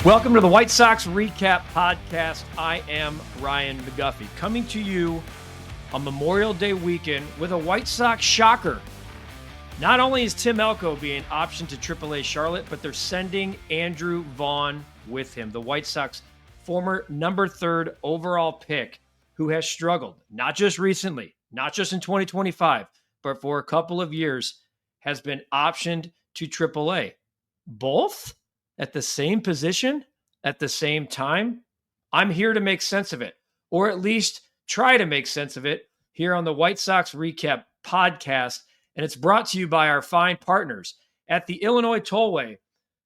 Welcome to the White Sox Recap Podcast. I am Ryan McGuffey, coming to you on Memorial Day weekend with a White Sox shocker. Not only is Tim Elko being optioned to AAA Charlotte, but they're sending Andrew Vaughn with him, the White Sox former number 3 overall pick, who has struggled, not just recently, not just in 2025, but for a couple of years, has been optioned to AAA. Both at the same position, at the same time. I'm here to make sense of it, or at least try to make sense of it here on the White Sox Recap Podcast. And it's brought to you by our fine partners at the Illinois Tollway.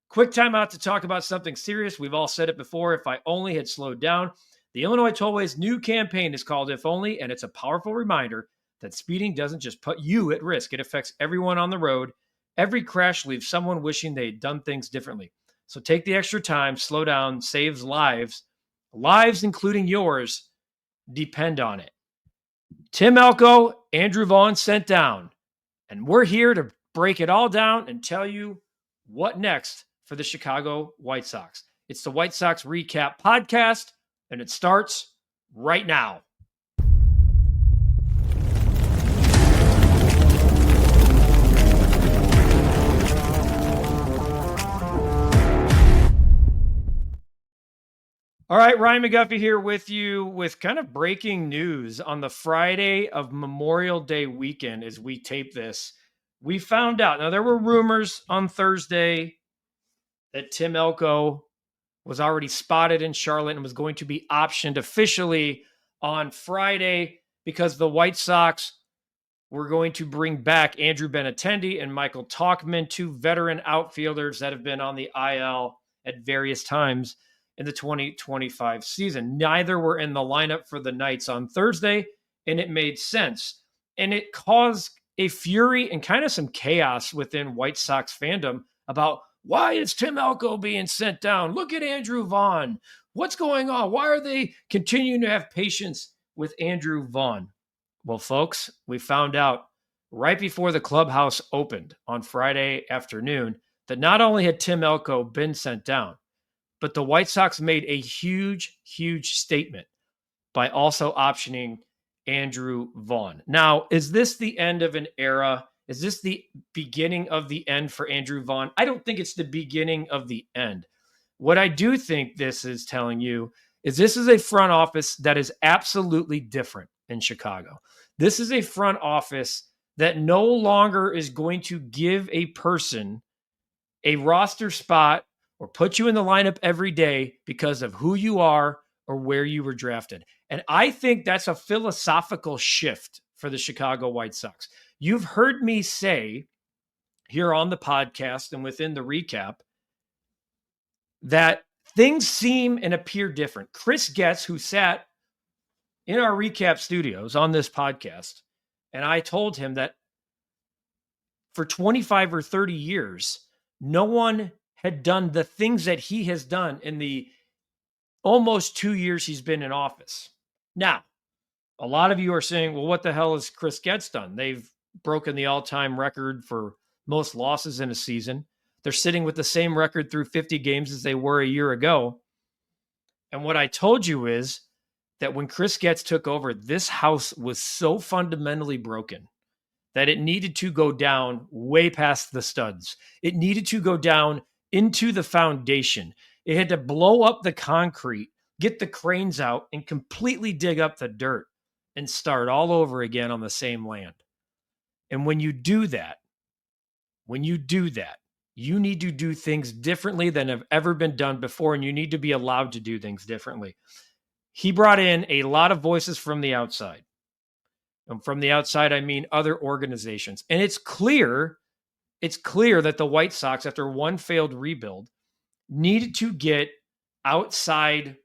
Quick time out to talk about something serious. We've all said it before. If I only had slowed down. The Illinois Tollway's new campaign is called If Only, and it's a powerful reminder that speeding doesn't just put you at risk. It affects everyone on the road. Every crash leaves someone wishing they'd done things differently. So take the extra time, slow down, saves lives. Lives, including yours, depend on it. Tim Elko, Andrew Vaughn sent down. And we're here to break it all down and tell you what next for the Chicago White Sox. It's the White Sox Recap Podcast, and it starts right now. All right, Ryan McGuffey here with you with kind of breaking news on the Friday of Memorial Day weekend as we tape this. We found out, now there were rumors on Thursday that Tim Elko was already spotted in Charlotte and was going to be optioned officially on Friday because the White Sox were going to bring back Andrew Benintendi and Michael Tauchman, 2 veteran outfielders that have been on the IL at various times in the 2025 season. Neither were in the lineup for the Knights on Thursday, and it made sense. And it caused a fury and kind of some chaos within White Sox fandom about why is Tim Elko being sent down? Look at Andrew Vaughn. What's going on? Why are they continuing to have patience with Andrew Vaughn? Well, folks, we found out right before the clubhouse opened on Friday afternoon that not only had Tim Elko been sent down, but the White Sox made a huge, huge statement by also optioning Andrew Vaughn. Now, is this the end of an era? Is this the beginning of the end for Andrew Vaughn? I don't think it's the beginning of the end. What I do think this is telling you is this is a front office that is absolutely different in Chicago. This is a front office that no longer is going to give a person a roster spot or put you in the lineup every day because of who you are or where you were drafted. And I think that's a philosophical shift for the Chicago White Sox. You've heard me say here on the podcast and within the recap that things seem and appear different. Chris Getz, who sat in our recap studios on this podcast, and I told him that for 25 or 30 years, no one had done the things that he has done in the almost 2 years he's been in office. Now, a lot of you are saying, well, what the hell has Chris Getz done? They've broken the all-time record for most losses in a season. They're sitting with the same record through 50 games as they were a year ago. And what I told you is that when Chris Getz took over, this house was so fundamentally broken that it needed to go down way past the studs. It needed to go down into the foundation. It had to blow up the concrete, get the cranes out, and completely dig up the dirt and start all over again on the same land. And when you do that, you need to do things differently than have ever been done before, and you need to be allowed to do things differently. He brought in a lot of voices from the outside. And from the outside, I mean other organizations. And it's clear that the White Sox, after one failed rebuild, needed to get outside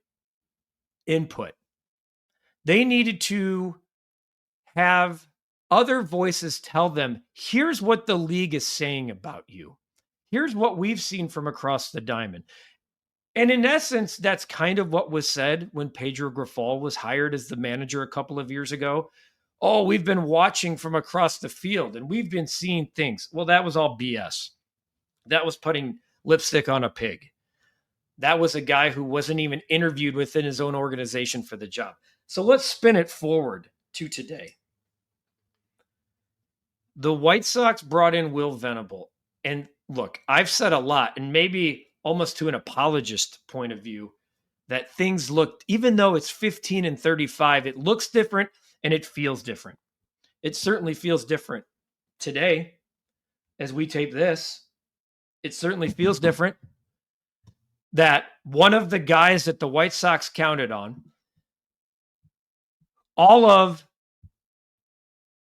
input. They needed to have other voices tell them, here's what the league is saying about you. Here's what we've seen from across the diamond. And in essence, that's kind of what was said when Pedro Grifol was hired as the manager a couple of years ago. Oh, we've been watching from across the field and we've been seeing things. Well, that was all BS. That was putting lipstick on a pig. that was a guy who wasn't even interviewed within his own organization for the job. So let's spin it forward to today. The White Sox brought in Will Venable. And look, I've said a lot, and maybe almost to an apologist point of view, that things looked, even though it's 15-35, it looks different and it feels different. It certainly feels different today as we tape this. It certainly feels different that one of the guys that the White Sox counted on, all of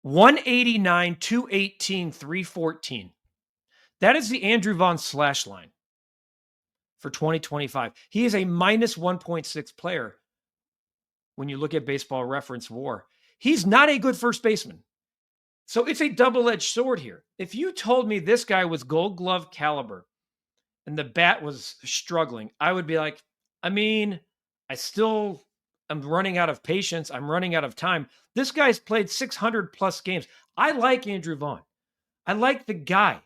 189, 218, 314. That is the Andrew Vaughn slash line for 2025. He is a minus 1.6 player when you look at Baseball Reference WAR. He's not a good first baseman. So it's a double-edged sword here. If you told me this guy was Gold Glove caliber and the bat was struggling, I would be like, I mean, I'm running out of patience. I'm running out of time. This guy's played 600 plus games. I like Andrew Vaughn. I like the guy.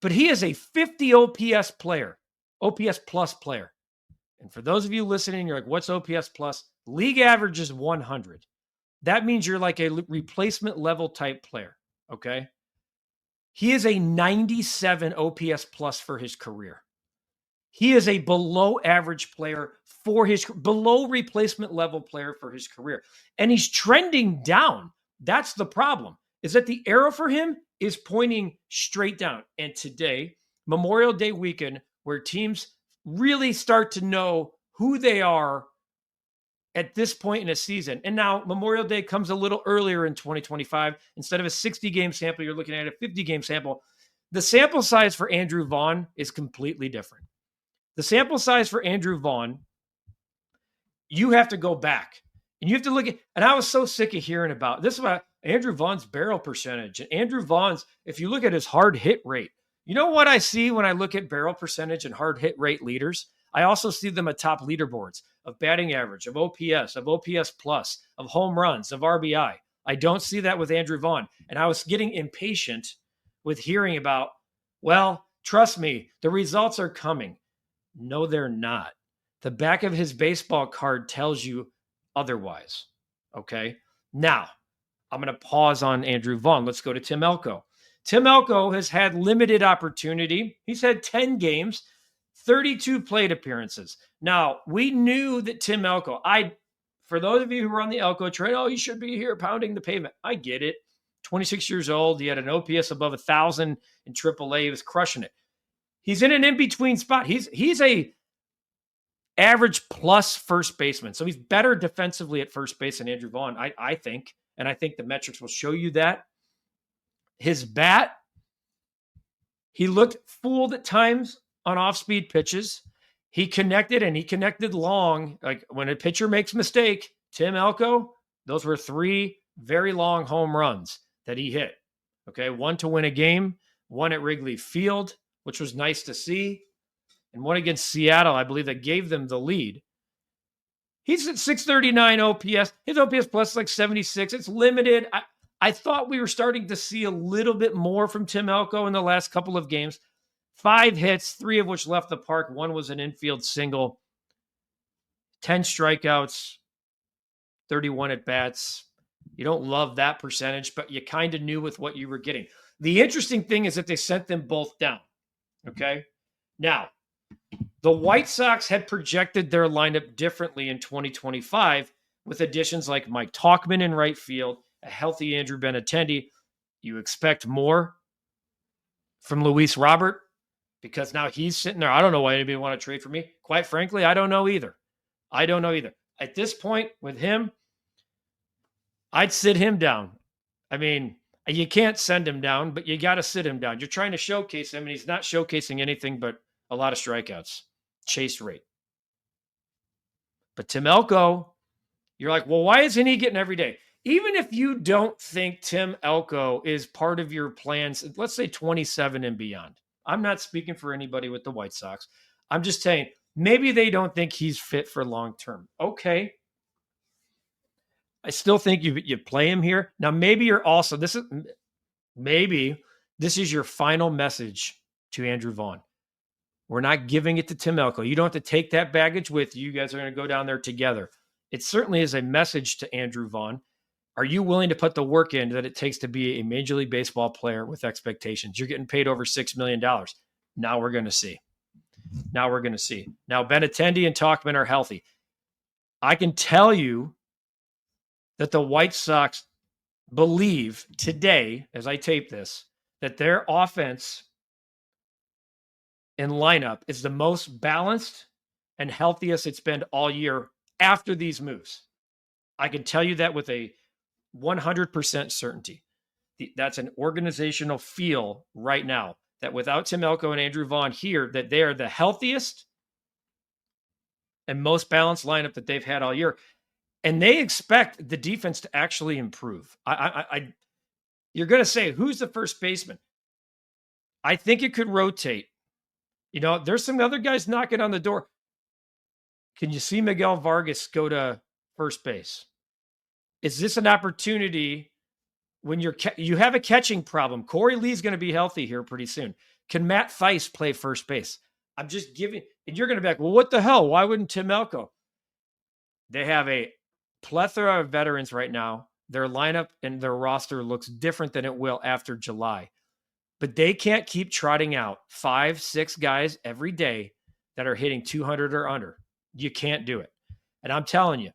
But he is a 50 OPS player, OPS plus player. And for those of you listening, you're like, what's OPS plus? League average is 100. That means you're like a replacement level type player, okay? He is a 97 OPS plus for his career. He is a below average player below replacement level player for his career. And he's trending down. That's the problem, is that the arrow for him is pointing straight down. And today, Memorial Day weekend, where teams really start to know who they are at this point in a season. And now Memorial Day comes a little earlier in 2025. Instead of a 60-game sample, you're looking at a 50-game sample. The sample size for Andrew Vaughn is completely different. The sample size for Andrew Vaughn, you have to go back and you have to look at, and I was so sick of hearing about this about Andrew Vaughn's barrel percentage. And Andrew Vaughn's, if you look at his hard hit rate, you know what I see when I look at barrel percentage and hard hit rate leaders? I also see them atop leaderboards of batting average, of OPS plus, of home runs, of RBI. I don't see that with Andrew Vaughn. And I was getting impatient with hearing about, well, trust me, the results are coming. No, they're not. The back of his baseball card tells you otherwise. Okay. Now, I'm going to pause on Andrew Vaughn. Let's go to Tim Elko. Tim Elko has had limited opportunity. He's had 10 games, 32 plate appearances. Now, we knew that Tim Elko, for those of you who were on the Elko train, oh, you should be here pounding the pavement. I get it. 26 years old. He had an OPS above 1,000 in AAA. He was crushing it. He's in an in-between spot. He's a average plus first baseman. So he's better defensively at first base than Andrew Vaughn, I think. And I think the metrics will show you that. His bat, he looked fooled at times on off-speed pitches. He connected long. Like when a pitcher makes a mistake, Tim Elko, those were 3 very long home runs that he hit. Okay, 1 to win a game, 1 at Wrigley Field, which was nice to see, and 1 against Seattle, I believe, that gave them the lead. He's at 639 OPS. His OPS plus is like 76. It's limited. I thought we were starting to see a little bit more from Tim Elko in the last couple of games. 5 hits, 3 of which left the park. 1 was an infield single. 10 strikeouts, 31 at-bats. You don't love that percentage, but you kind of knew with what you were getting. The interesting thing is that they sent them both down. Okay? Now, the White Sox had projected their lineup differently in 2025 with additions like Mike Tauchman in right field, a healthy Andrew Benintendi. You expect more from Luis Robert because now he's sitting there. I don't know why anybody want to trade for me. Quite frankly, I don't know either. At this point with him, I'd sit him down. I mean, you can't send him down, but you got to sit him down. You're trying to showcase him, and he's not showcasing anything but a lot of strikeouts, chase rate. But Tim Elko, you're like, well, why isn't he getting every day? Even if you don't think Tim Elko is part of your plans, let's say 27 and beyond. I'm not speaking for anybody with the White Sox. I'm just saying, maybe they don't think he's fit for long term. Okay. I still think you play him here. Now, maybe you're also, maybe this is your final message to Andrew Vaughn. We're not giving it to Tim Elko. You don't have to take that baggage with you. You guys are going to go down there together. It certainly is a message to Andrew Vaughn. Are you willing to put the work in that it takes to be a Major League Baseball player with expectations? You're getting paid over $6 million. Now we're going to see. Now Benintendi and Tauchman are healthy. I can tell you that the White Sox believe today, as I tape this, that their offense and lineup is the most balanced and healthiest it's been all year after these moves. I can tell you that with a 100% certainty. That's an organizational feel right now that without Tim Elko and Andrew Vaughn here, that they are the healthiest and most balanced lineup that they've had all year. And they expect the defense to actually improve. You're going to say, who's the first baseman? I think it could rotate. There's some other guys knocking on the door. Can you see Miguel Vargas go to first base? Is this an opportunity when you have a catching problem? Corey Lee's going to be healthy here pretty soon. Can Matt Theis play first base? I'm just giving, and you're going to be like, well, what the hell? Why wouldn't Tim Elko? They have a plethora of veterans right now. Their lineup and their roster looks different than it will after July. But they can't keep trotting out 5-6 guys every day that are hitting 200 or under. You can't do it. And I'm telling you,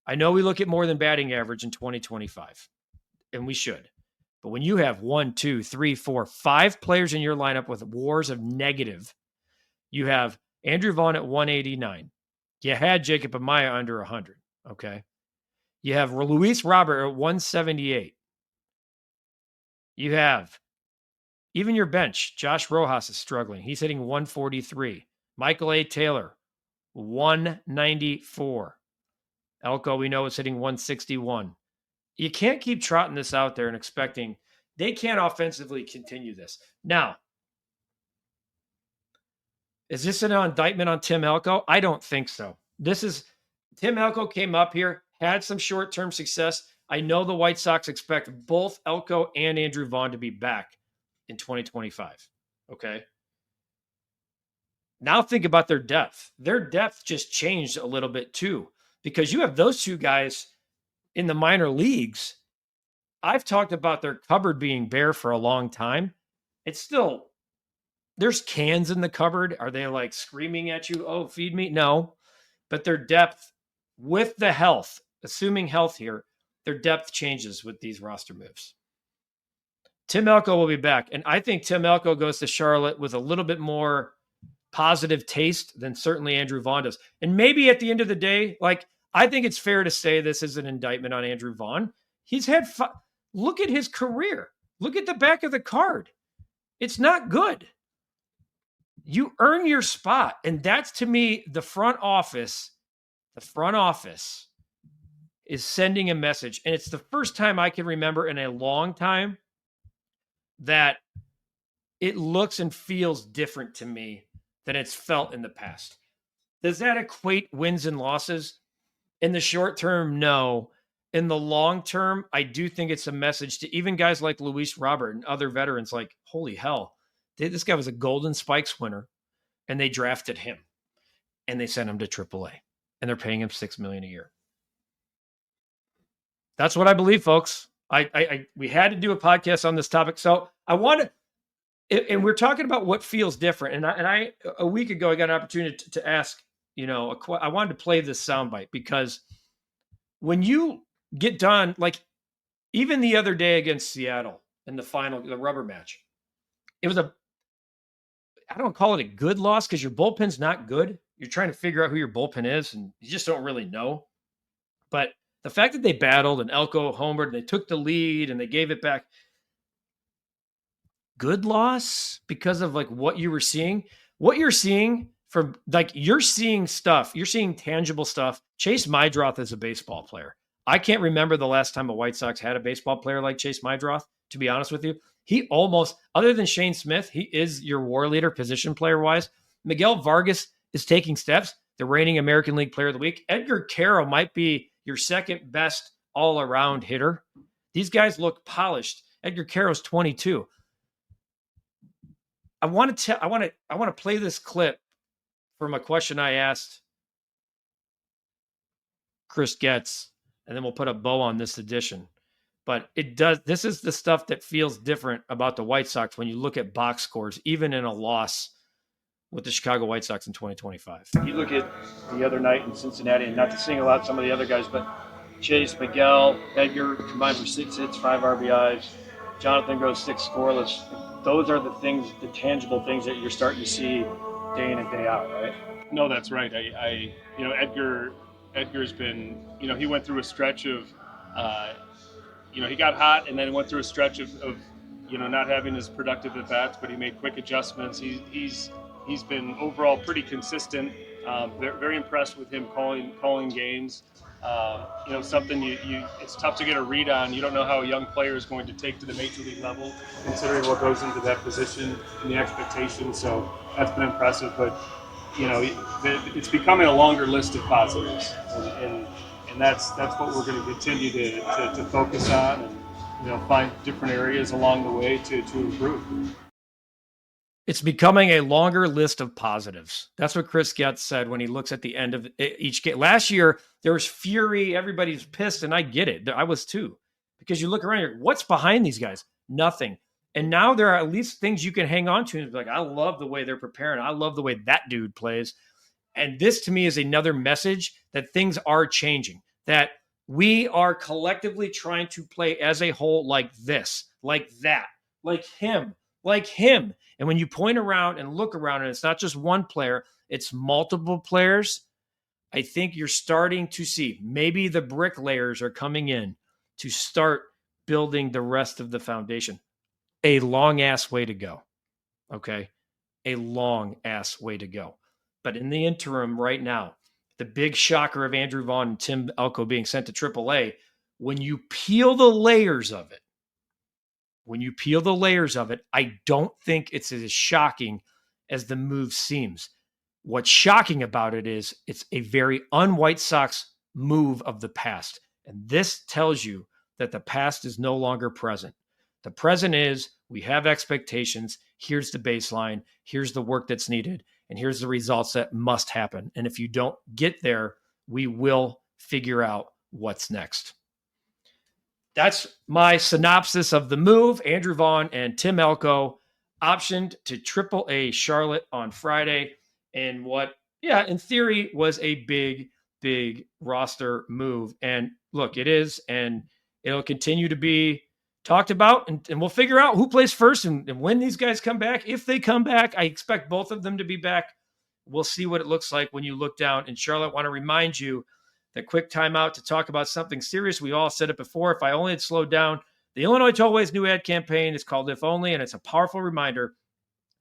I know we look at more than batting average in 2025, and we should. But when you have 1, 2, 3, 4, 5 players in your lineup with wars of negative, you have Andrew Vaughn at 189. You had Jacob Amaya under 100, okay? You have Luis Robert at 178. You have even your bench. Josh Rojas is struggling. He's hitting 143. Michael A. Taylor, 194. Elko, we know, is hitting 161. You can't keep trotting this out there and expecting they can't offensively continue this. Now, is this an indictment on Tim Elko? I don't think so. Tim Elko came up here, had some short-term success. I know the White Sox expect both Elko and Andrew Vaughn to be back in 2025. Okay. Now think about their depth. Their depth just changed a little bit too, because you have those two guys in the minor leagues. I've talked about their cupboard being bare for a long time. It's still, there's cans in the cupboard. Are they like screaming at you, oh, feed me? No. But their depth with the health, assuming health here, their depth changes with these roster moves. Tim Elko will be back. And I think Tim Elko goes to Charlotte with a little bit more positive taste than certainly Andrew Vaughn does. And maybe at the end of the day, I think it's fair to say this is an indictment on Andrew Vaughn. He's had look at his career. Look at the back of the card. It's not good. You earn your spot. And that's, to me, the front office is sending a message. And it's the first time I can remember in a long time that it looks and feels different to me than it's felt in the past. Does that equate wins and losses? In the short term, no. In the long term, I do think it's a message to even guys like Luis Robert and other veterans like, holy hell, this guy was a Golden Spikes winner, and they drafted him, and they sent him to AAA, and they're paying him $6 million a year. That's what I believe, folks. We had to do a podcast on this topic. So I want to, and we're talking about what feels different. And I a week ago, I got an opportunity to ask, I wanted to play this soundbite, because when you get done, like even the other day against Seattle in the rubber match, it was I don't call it a good loss because your bullpen's not good. You're trying to figure out who your bullpen is, and you just don't really know. But the fact that they battled and Elko homered and they took the lead and they gave it back, good loss because of what you were seeing. What you're seeing from you're seeing stuff. You're seeing tangible stuff. Chase Mydroth is a baseball player. I can't remember the last time a White Sox had a baseball player like Chase Mydroth, to be honest with you. He almost, other than Shane Smith, he is your war leader position player-wise. Miguel Vargas is taking steps, the reigning American League Player of the Week. Edgar Caro might be your second best all-around hitter. These guys look polished. Edgar Caro's 22. I want to play this clip from a question I asked Chris Getz, and then we'll put a bow on this edition. But this is the stuff that feels different about the White Sox when you look at box scores, even in a loss with the Chicago White Sox in 2025. You look at the other night in Cincinnati, and not to single out some of the other guys, but Chase, Miguel, Edgar combined for 6 hits, 5 RBIs. Jonathan goes 6 scoreless. Those are the things, the tangible things that you're starting to see day in and day out, right? No, that's right. Edgar's been, he went through a stretch of, he got hot and then went through a stretch of not having as productive at bats, but he made quick adjustments. He's been overall pretty consistent. Very impressed with him calling games. Something it's tough to get a read on. You don't know how a young player is going to take to the major league level, considering what goes into that position and the expectations. So that's been impressive. But it's becoming a longer list of positives, and that's what we're going to continue to focus on, and find different areas along the way to improve. It's becoming a longer list of positives. That's what Chris Getz said when he looks at the end of each game. Last year, there was fury. Everybody's pissed, and I get it. I was too. Because you look around here, what's behind these guys? Nothing. And now there are at least things you can hang on to. And be like, I love the way they're preparing. I love the way that dude plays. And this, to me, is another message that things are changing, that we are collectively trying to play as a whole like this, like that, like him. And when you point around and look around, and it's not just one player, it's multiple players, I think you're starting to see maybe the bricklayers are coming in to start building the rest of the foundation. A long ass way to go. Okay. A long ass way to go. But in the interim right now, the big shocker of Andrew Vaughn and Tim Elko being sent to AAA, when you peel the layers of it, I don't think it's as shocking as the move seems. What's shocking about it is it's a very un-White Sox move of the past. And this tells you that the past is no longer present. The present is we have expectations. Here's the baseline. Here's the work that's needed. And here's the results that must happen. And if you don't get there, we will figure out what's next. That's my synopsis of the move. Andrew Vaughn and Tim Elko optioned to AAA Charlotte on Friday. And what, in theory, was a big, big roster move. And look, it is, and it'll continue to be talked about. And we'll figure out who plays first and when these guys come back. If they come back, I expect both of them to be back. We'll see what it looks like when you look down in Charlotte. I want to remind you that quick timeout to talk about something serious. We all said it before. If I only had slowed down, the Illinois Tollway's new ad campaign is called If Only, and it's a powerful reminder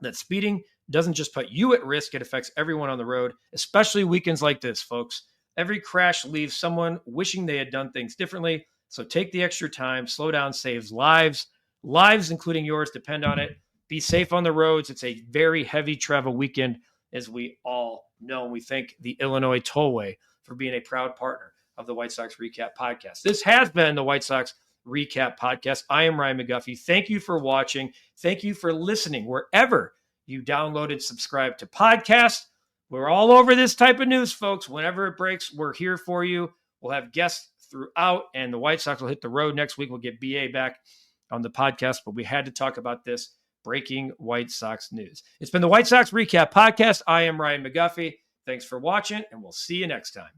that speeding doesn't just put you at risk. It affects everyone on the road, especially weekends like this, folks. Every crash leaves someone wishing they had done things differently. So take the extra time. Slow down saves lives. Lives, including yours, depend on it. Be safe on the roads. It's a very heavy travel weekend, as we all know. We thank the Illinois Tollway for being a proud partner of the White Sox Recap Podcast. This has been the White Sox Recap Podcast. I am Ryan McGuffey. Thank you for watching. Thank you for listening wherever you downloaded, subscribe to podcasts. We're all over this type of news, folks. Whenever it breaks, we're here for you. We'll have guests throughout, and the White Sox will hit the road next week. We'll get BA back on the podcast, but we had to talk about this breaking White Sox news. It's been the White Sox Recap Podcast. I am Ryan McGuffey. Thanks for watching, and we'll see you next time.